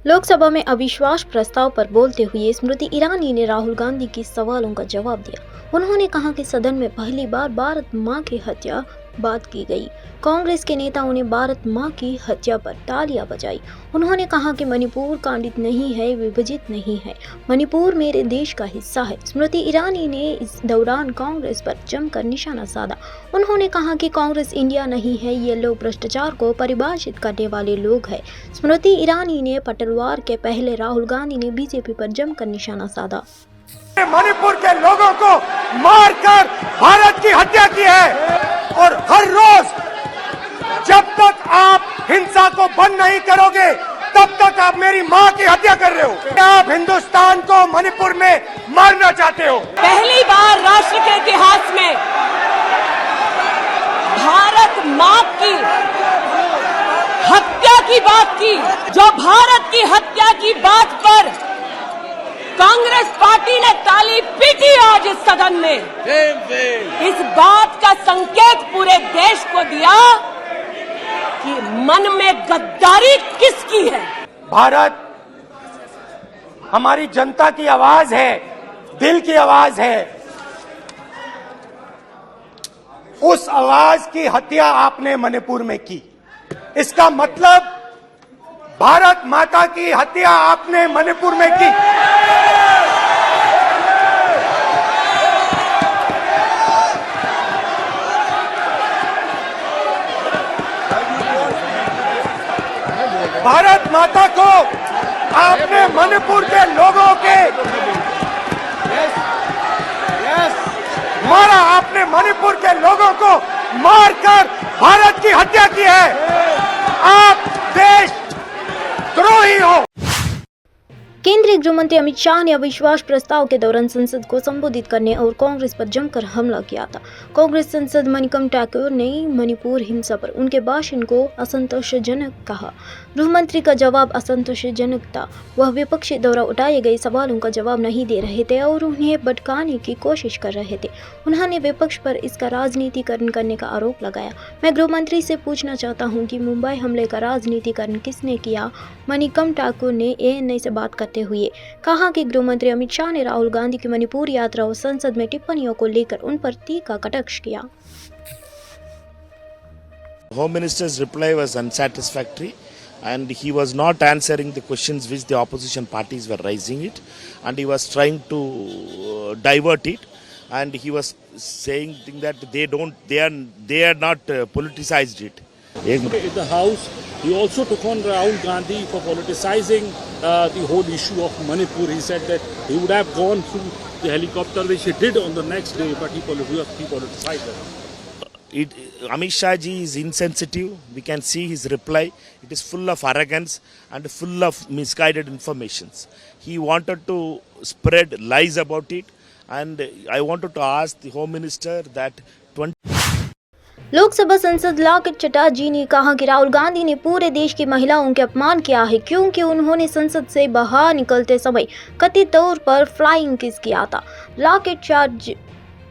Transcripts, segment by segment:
लोकसभा में अविश्वास प्रस्ताव पर बोलते हुए स्मृति ईरानी ने राहुल गांधी के सवालों का जवाब दिया। उन्होंने कहा कि सदन में पहली बार भारत मां की हत्या बात की गई। कांग्रेस के नेताओं ने भारत मां की हत्या पर तालियां बजाई। उन्होंने कहा कि मणिपुर कांडित नहीं है, विभाजित नहीं है, मणिपुर मेरे देश का हिस्सा है। स्मृति ईरानी ने इस दौरान कांग्रेस पर जमकर निशाना साधा। उन्होंने कहा कि कांग्रेस इंडिया नहीं है, ये लोग भ्रष्टाचार को परिभाषित करने वाले लोग हैं। स्मृति ईरानी ने पटलवार के पहले राहुल गांधी ने बीजेपी पर जमकर निशाना साधा। मणिपुर के लोगों को मारकर भारत की हत्या की है और हर रोज जब तक आप हिंसा को बंद नहीं करोगे तब तक आप मेरी मां की हत्या कर रहे हो। आप हिंदुस्तान को मणिपुर में मारना चाहते हो। पहली बार राष्ट्र के इतिहास में भारत मां की हत्या की बात की। जो भारत की हत्या की बात पर कांग्रेस पार्टी ने ताली पीटी आज इस सदन में, इस बात का संकेत पूरे देश को दिया कि मन में गद्दारी किसकी है। भारत हमारी जनता की आवाज है, दिल की आवाज है। उस आवाज की हत्या आपने मणिपुर में की। इसका मतलब भारत माता की हत्या आपने मणिपुर में की। भारत माता को आपने मणिपुर के लोगों के मारा। आपने मणिपुर के लोगों को मारकर भारत की हत्या की है। आप देश द्रोही हो। केंद्रीय गृह मंत्री अमित शाह ने अविश्वास प्रस्ताव के दौरान संसद को संबोधित करने और कांग्रेस पर जमकर हमला किया था। कांग्रेस सांसद मणिकम ठाकुर ने मणिपुर हिंसा पर उनके भाषण को असंतोषजनक कहा। गृह मंत्री का जवाब असंतोषजनक था। वह विपक्षी द्वारा उठाए गए सवालों का जवाब नहीं दे रहे थे और उन्हें भटकाने की कोशिश कर रहे थे। उन्होंने विपक्ष पर इसका राजनीतिकरण करने का आरोप लगाया। मैं गृह मंत्री से पूछना चाहता हूँ कि मुंबई हमले का राजनीतिकरण किसने किया? मणिकम ठाकुर ने ANI से बात करते हुए कहा कि गृह मंत्री अमित शाह ने राहुल गांधी की मणिपुर यात्रा और संसद में टिप्पणियों को लेकर उन पर तीखा कटाक्ष किया। Home Minister's reply was unsatisfactory and he was not answering the questions which the opposition parties were raising it, and he was trying to divert it, and he was saying that they are not politicized it. In the House, he also took on Rahul Gandhi for politicizing the whole issue of Manipur. He said that he would have gone through the helicopter, which he did on the next day, but he politicized it. Amit Shah ji is insensitive. We can see his reply. It is full of arrogance and full of misguided informations. He wanted to spread lies about it, and I wanted to ask the Home Minister that Lok Sabha सांसद locket Chatterjee ने कहा कि राहुल गांधी ने पूरे देश की महिलाओं के अपमान किया है क्योंकि उन्होंने संसद से बाहर निकलते समय कथित तौर पर फ्लाइंग किस किया था। लाकेट चटर्जी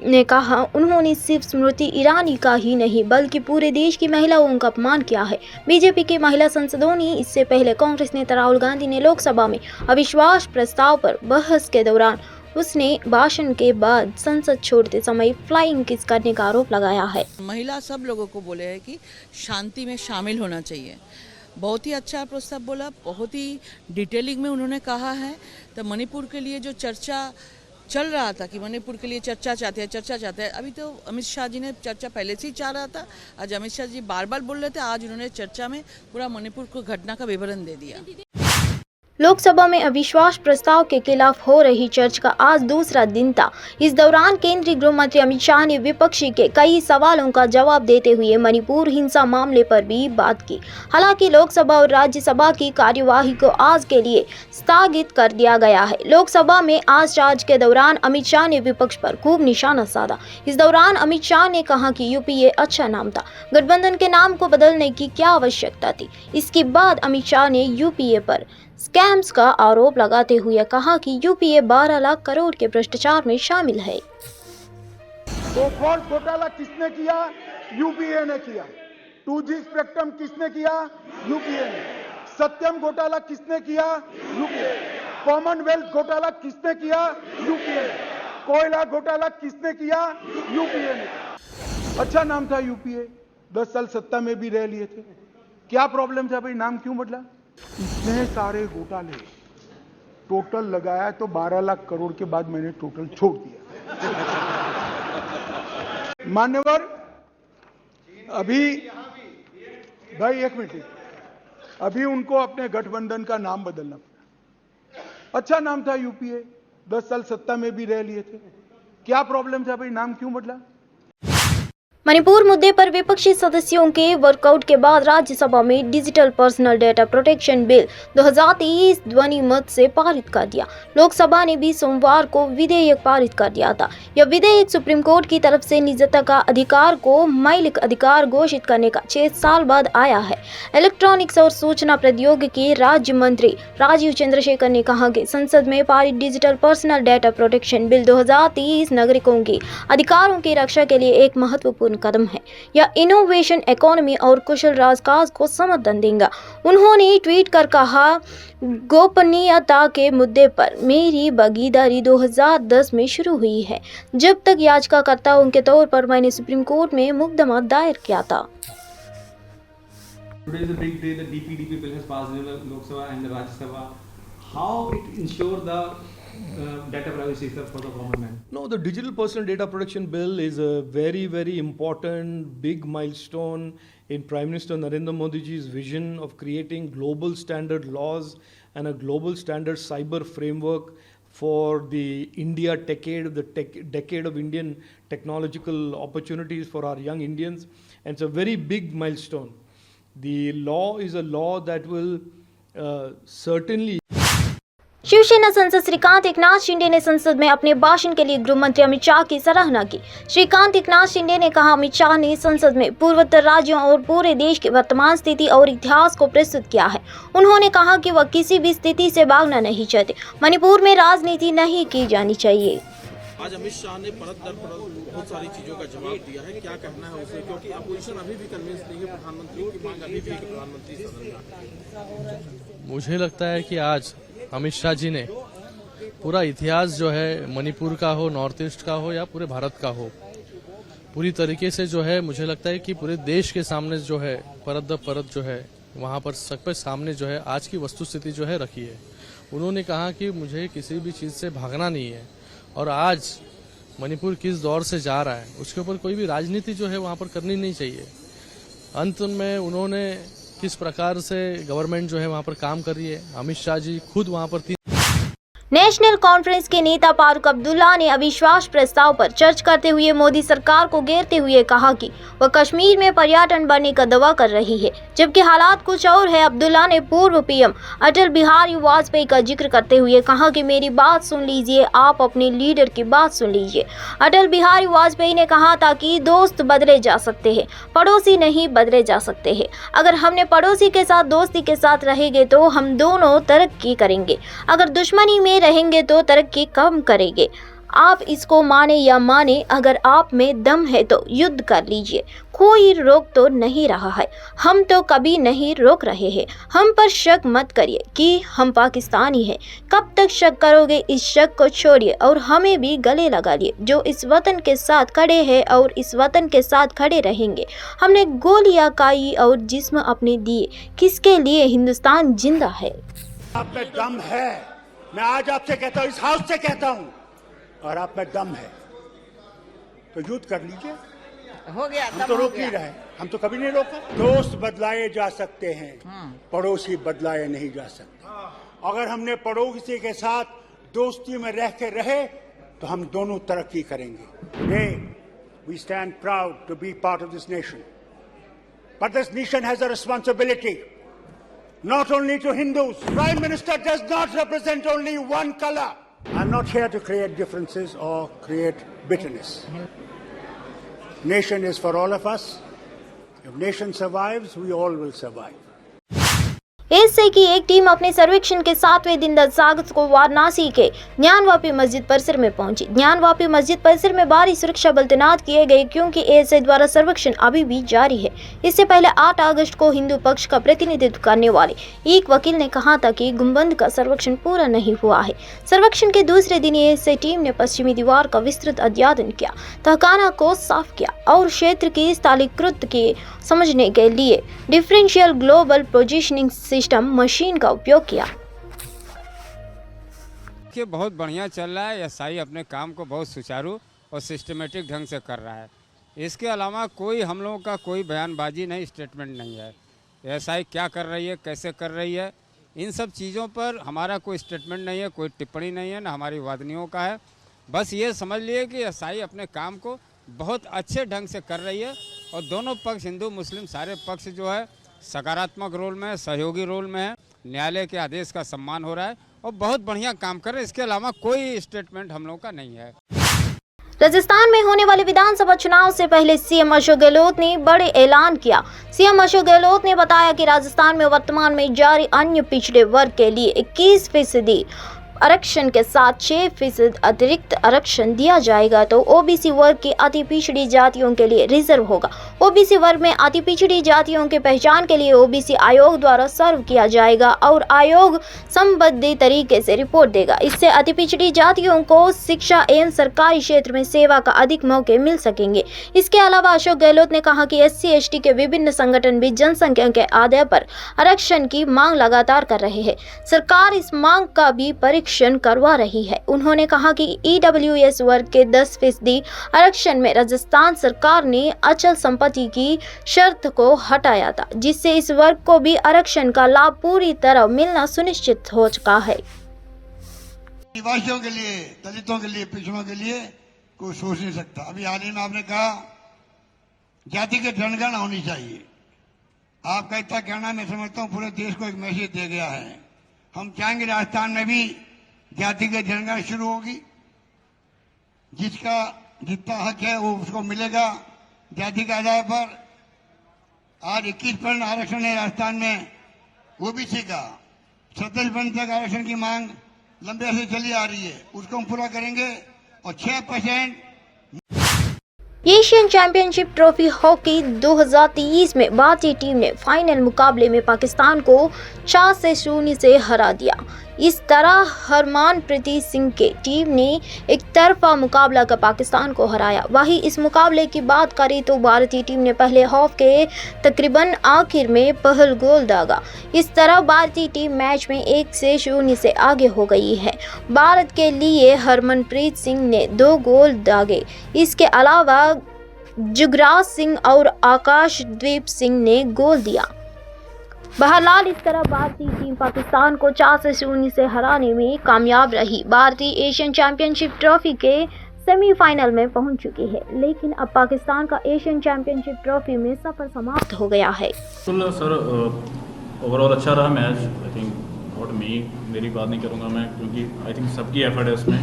ने कहा उन्होंने सिर्फ स्मृति ईरानी का ही नहीं बल्कि पूरे देश की महिलाओं का अपमान किया है। बीजेपी की महिला सांसदों ने इससे पहले कांग्रेस नेता राहुल गांधी ने लोकसभा में अविश्वास प्रस्ताव पर बहस के दौरान उसने भाषण के बाद संसद छोड़ते समय फ्लाइंग किस करने का आरोप लगाया है। महिला सब लोगों को बोले है कि शांति में शामिल होना चाहिए। बहुत ही अच्छा प्रस्ताव बोला, बहुत ही डिटेलिंग में उन्होंने कहा है। तो मणिपुर के लिए जो चर्चा चल रहा था कि मणिपुर के लिए चर्चा चाहते हैं, अभी तो अमित शाह जी ने चर्चा पहले से ही चाह रहा था। आज अमित शाह जी बार बार बोल रहे थे, आज उन्होंने चर्चा में पूरा मणिपुर को घटना का विवरण दे दिया। लोकसभा में अविश्वास प्रस्ताव के खिलाफ हो रही चर्चा का आज दूसरा दिन था। इस दौरान केंद्रीय गृह मंत्री अमित शाह ने विपक्षी के कई सवालों का जवाब देते हुए मणिपुर हिंसा मामले पर भी बात की। हालांकि लोकसभा और राज्यसभा की कार्यवाही को आज के लिए स्थगित कर दिया गया है। लोकसभा में आज चर्चा के दौरान अमित शाह ने विपक्ष पर खूब निशाना साधा। इस दौरान अमित शाह ने कहा कि UPA अच्छा नाम था, गठबंधन के नाम को बदलने की क्या आवश्यकता थी। इसके बाद अमित शाह ने UPA पर स्कैम्स का आरोप लगाते हुए कहा कि UPA 12 लाख करोड़ के भ्रष्टाचार में शामिल है। तो घोटाला किसने किया? UPA ने किया। 2G स्पेक्ट्रम किसने किया? UPA ने। सत्यम घोटाला किसने किया? यूपीए। कॉमनवेल्थ घोटाला किसने किया? यूपीए। कोयला घोटाला किसने किया? यूपीए ने। अच्छा नाम था यूपीए, 10 साल सत्ता में भी रह लिए थे। क्या प्रॉब्लम था भाई, नाम क्यों बदला? इतने सारे घोटाले टोटल लगाया तो 12 लाख करोड़ के बाद मैंने टोटल छोड़ दिया। मान्यवर, अभी भाई एक मिनट, अभी उनको अपने गठबंधन का नाम बदलना पड़ा। अच्छा नाम था यूपीए, 10 साल सत्ता में भी रह लिए थे। क्या प्रॉब्लम था भाई, नाम क्यों बदला? मणिपुर मुद्दे पर विपक्षी सदस्यों के वर्कआउट के बाद राज्यसभा में digital personal data protection bill 2023 ध्वनि मत से पारित कर दिया। लोकसभा ने भी सोमवार को विधेयक पारित कर दिया था। यह विधेयक सुप्रीम कोर्ट की तरफ से निजता का अधिकार को मौलिक अधिकार घोषित करने का 6 साल बाद आया है। इलेक्ट्रॉनिक्स और सूचना प्रौद्योगिकी राज्य मंत्री राजीव चंद्रशेखर ने कहा कि संसद में पारित digital personal data protection bill 2023 नागरिकों के अधिकारों की रक्षा के लिए एक महत्वपूर्ण कदम है। यह इनोवेशन इकोनॉमी और कुशल राजकाज को समर्थन देगा। उन्होंने ट्वीट कर कहा, गोपनीयता के मुद्दे पर मेरी भागीदारी 2010 में शुरू हुई है, जब तक याचिकाकर्ताओं के तौर पर मैंने सुप्रीम कोर्ट में मुकदमा दायर किया था। Today is a big day. The DPDP bill has passed in the Lok Sabha and the Rajya Sabha. How it ensure the data privacy for the common man? No, the digital personal data protection bill is a very, very important big milestone in Prime Minister Narendra Modi ji's vision of creating global standard laws and a global standard cyber framework for the India decade, decade of Indian technological opportunities for our young Indians. And it's a very big milestone. The law is a law that will certainly. Shiv Sena सांसद श्रीकांत एकनाथ शिंदे ने संसद में अपने भाषण के लिए गृह मंत्री अमित शाह की सराहना की। श्रीकांत एकनाथ शिंदे ने कहा, अमित शाह ने संसद में पूर्वोत्तर राज्यों और पूरे देश की वर्तमान स्थिति और इतिहास को प्रस्तुत किया है। उन्होंने कहा कि वह किसी भी स्थिति से भागना नहीं चाहते। मणिपुर में राजनीति नहीं की जानी चाहिए। आज अमित शाह ने परत दर परत बहुत सारी चीजों का जवाब दिया है, क्या कहना है उसे, क्योंकि अपोजिशन अभी भी कन्विंस नहीं है, प्रधानमंत्री की मांग अभी भी प्रधानमंत्री सदन में। मुझे लगता है कि आज अमित शाह जी ने पूरा इतिहास जो है मणिपुर का हो, नॉर्थ ईस्ट का हो या पूरे भारत का हो, पूरी तरीके से जो है मुझे लगता है कि पूरे देश के सामने जो है परत दर परत जो है वहाँ पर सबके सामने जो है आज की वस्तुस्थिति जो है रखी है। उन्होंने कहा कि मुझे किसी भी चीज़ से भागना नहीं है और आज मणिपुर किस दौर से जा रहा है उसके ऊपर कोई भी राजनीति जो है वहाँ पर करनी नहीं चाहिए। अंत में उन्होंने किस प्रकार से गवर्नमेंट जो है वहाँ पर काम कर रही है, अमित शाह जी खुद वहाँ पर नेशनल कॉन्फ्रेंस के नेता फारूक अब्दुल्ला ने अविश्वास प्रस्ताव पर चर्चा करते हुए मोदी सरकार को घेरते हुए कहा कि वह कश्मीर में पर्यटन बढ़ने का दावा कर रही है, जबकि हालात कुछ और है। अब्दुल्ला ने पूर्व पीएम अटल बिहारी वाजपेयी का जिक्र करते हुए कहा कि मेरी बात सुन लीजिए, आप अपने लीडर की बात सुन लीजिए। अटल बिहारी वाजपेयी ने कहा था कि दोस्त बदले जा सकते हैं, पड़ोसी नहीं बदले जा सकते हैं। अगर हमने पड़ोसी के साथ दोस्ती के साथ रहेंगे तो हम दोनों तरक्की करेंगे, अगर दुश्मनी में रहेंगे तो तरक्की कम करेंगे। आप इसको माने या माने, अगर आप में दम है तो युद्ध कर लीजिए, कोई रोक तो नहीं रहा है, हम तो कभी नहीं रोक रहे हैं। हम पर शक मत करिए कि हम पाकिस्तानी हैं। कब तक शक करोगे, इस शक को छोड़िए और हमें भी गले लगा लिए, जो इस वतन के साथ खड़े हैं और इस वतन के साथ खड़े रहेंगे। हमने गोलियां खाई और जिस्म अपने दिए, किसके लिए? हिंदुस्तान जिंदा है। आप में दम है, मैं आज आपसे कहता हूं, इस हाउस से कहता हूं, और आप में दम है तो युद्ध कर लीजिए। हो गया, हम तो रोक नहीं रहे, हम तो कभी नहीं रोका। दोस्त बदलाए जा सकते हैं, पड़ोसी बदलाए नहीं जा सकते। अगर हमने पड़ोसी के साथ दोस्ती में रह के रहे तो हम दोनों तरक्की करेंगे। Today we stand proud to be part of this nation, but this nation has a responsibility. Not only to Hindus. Prime Minister does not represent only one color. I'm not here to create differences or create bitterness. Nation is for all of us. If nation survives, we all will survive. ASI की एक team अपने सर्वेक्षण के 7वें दिन 10 अगस्त को वाराणसी के ज्ञानवापी मस्जिद परिसर में पहुंची। ज्ञानवापी मस्जिद परिसर में भारी सुरक्षा बल तैनात किए गए क्योंकि एएसआई द्वारा सर्वेक्षण अभी भी जारी है। इससे पहले 8 अगस्त को हिंदू पक्ष का प्रतिनिधित्व करने वाले एक वकील ने कहा था कि गुंबद का सर्वेक्षण पूरा नहीं हुआ है। सर्वेक्षण के दूसरे दिन एएसआई टीम ने पश्चिमी दीवार का विस्तृत अध्ययन किया, तहखाना को साफ किया और क्षेत्र की स्थलीकृत के समझने के लिए differential global positioning system machine का उपयोग किया। देखिए बहुत बढ़िया चल रहा है। एएसआई अपने काम को बहुत सुचारू और सिस्टमेटिक ढंग से कर रहा है। इसके अलावा कोई हम लोगों का कोई बयानबाजी नहीं, स्टेटमेंट नहीं है। एएसआई क्या कर रही है, कैसे कर रही है, इन सब चीज़ों पर हमारा कोई स्टेटमेंट नहीं है, कोई टिप्पणी नहीं है, ना हमारी वादनियों का है। बस ये समझ लिए कि एएसआई अपने काम को बहुत अच्छे ढंग से कर रही है और दोनों पक्ष, हिंदू मुस्लिम सारे पक्ष जो है सकारात्मक रोल में है, सहयोगी रोल में है। न्यायालय के आदेश का सम्मान हो रहा है और बहुत बढ़िया काम कर रहे हैं। इसके अलावा कोई स्टेटमेंट हम लोगों का नहीं है। राजस्थान में होने वाले विधानसभा चुनाव से पहले सीएम अशोक गहलोत ने बड़े ऐलान किया। सीएम अशोक गहलोत ने बताया कि राजस्थान में वर्तमान में जारी अन्य पिछड़े वर्ग के लिए 21% आरक्षण के साथ 6% अतिरिक्त आरक्षण दिया जाएगा तो ओबीसी वर्ग की अति पिछड़ी जातियों के लिए रिजर्व होगा। ओबीसी वर्ग में अति पिछड़ी जातियों के पहचान के लिए ओबीसी आयोग द्वारा सर्व किया जाएगा और आयोग संबद्ध तरीके से रिपोर्ट देगा। इससे अति पिछड़ी जातियों को शिक्षा एवं सरकारी क्षेत्र में सेवा का अधिक मौके मिल सकेंगे। इसके अलावा अशोक गहलोत ने कहा कि SC/ST के विभिन्न संगठन भी जनसंख्या के आधार पर आरक्षण की मांग लगातार कर रहे हैं। सरकार इस मांग का भी परीक्षण करवा रही है। उन्होंने कहा कि EWS वर्ग के 10% आरक्षण में राजस्थान सरकार ने अचल संपत्ति की शर्त को हटाया था, जिससे इस वर्ग को भी आरक्षण का लाभ पूरी तरह मिलना सुनिश्चित हो चुका है। आदिवासियों के लिए, दलितों के लिए, पिछड़ों के लिए कोई सोच नहीं सकता। अभी हाल ही में आपने कहा जाति की जनगणना होनी चाहिए। आपका इतना कहना मैं समझता हूँ पूरे देश को एक मैसेज दे गया है। हम चाहेंगे राजस्थान में भी जाति की जनगणना शुरू होगी। जिसका जितना हक है वो उसको मिलेगा जाति के आधार पर। आज 21% आरक्षण है राजस्थान में ओबीसी का। 27% तक आरक्षण की मांग लंबे से चली आ रही है, उसको हम पूरा करेंगे। और 6% एशियन चैंपियनशिप ट्रॉफी हॉकी 2023 में भारतीय टीम ने फाइनल मुकाबले में पाकिस्तान को 4-0 से हरा दिया। इस तरह हरमानप्रीत सिंह की टीम ने एक तरफा मुकाबला कर पाकिस्तान को हराया। वहीं इस मुकाबले की बात करें तो भारतीय टीम ने पहले हाफ के तकरीबन आखिर में पहल गोल दागा। इस तरह भारतीय टीम मैच में 1-0 से आगे हो गई है। भारत के लिए हरमनप्रीत सिंह ने 2 गोल दागे। इसके अलावा जुगराज सिंह और आकाशदीप सिंह ने गोल दिया। बहरहाल इस तरह भारतीय टीम पाकिस्तान को 4-0 से हराने में कामयाब रही। भारतीय एशियन चैंपियनशिप ट्रॉफी के सेमीफाइनल में पहुंच चुकी है, लेकिन अब पाकिस्तान का एशियन चैंपियनशिप ट्रॉफी में सफर समाप्त हो गया है। सर ओवरऑल अच्छा रहा मैच। आई थिंक नॉट मेरी बात नहीं करूंगा मैं, क्योंकि आई थिंक सबकी एफर्ट है उसमें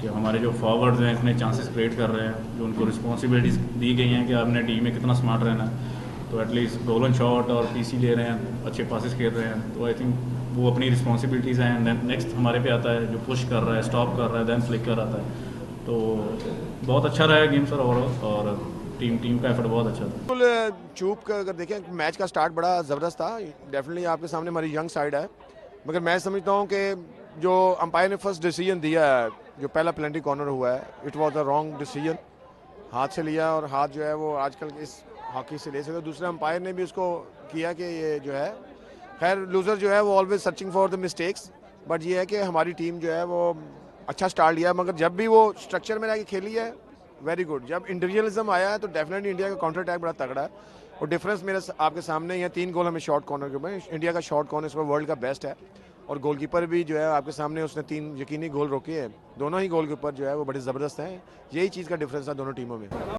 कि हमारे जो फॉरवर्ड्स हैं इतने चांसेस क्रिएट कर रहे हैं, जो उनको रिस्पॉन्सिबिलिटीज़ दी गई हैं कि आपने टीम में कितना स्मार्ट रहना है। तो एटलीस्ट गोल ऑन शॉट और पीसी ले रहे हैं, अच्छे पासेस खेल रहे हैं। तो आई थिंक वो अपनी रिस्पॉन्सिबिलिटीज़ हैं। देन नेक्स्ट हमारे पे आता है जो पुश कर रहा है, स्टॉप कर रहा है, देन फ्लिकर आता है। तो बहुत अच्छा रहा है गेम सर ओवरऑल, और टीम का एफर्ट बहुत अच्छा था। बिल्कुल चूप का अगर देखें मैच का स्टार्ट बड़ा ज़बरदस्त था। डेफिनेटली आपके सामने हमारी यंग साइड है, मगर मैं समझता हूँ कि जो अंपायर ने फर्स्ट डिसीजन दिया है, जो पहला पेनल्टी कॉर्नर हुआ है, it was a wrong decision. हाथ से लिया और हाथ जो है वो आजकल इस हॉकी से ले सकते। दूसरे अंपायर ने भी उसको किया कि ये जो है, खैर लूज़र जो है वो always searching for the mistakes, but ये है कि हमारी टीम जो है वो अच्छा स्टार्ट लिया, मगर जब भी वो स्ट्रक्चर में रह के खेली है वेरी गुड। जब इंडिविजुअलिज्म आया है तो डेफिनेटली इंडिया का काउंटर अटैक बड़ा तगड़ा है। और डिफरेंस मेरे आपके सामने ही है, 3 गोल हमें शॉर्ट कॉर्नर के ऊपर। इंडिया का शॉर्ट कॉर्नर इस पर वर्ल्ड का बेस्ट है, और गोलकीपर भी जो है आपके सामने उसने 3 यकीनी गोल रोके हैं। दोनों ही गोल कीपर जो है वो बड़े ज़बरदस्त हैं। यही चीज़ का डिफरेंस है दोनों टीमों में।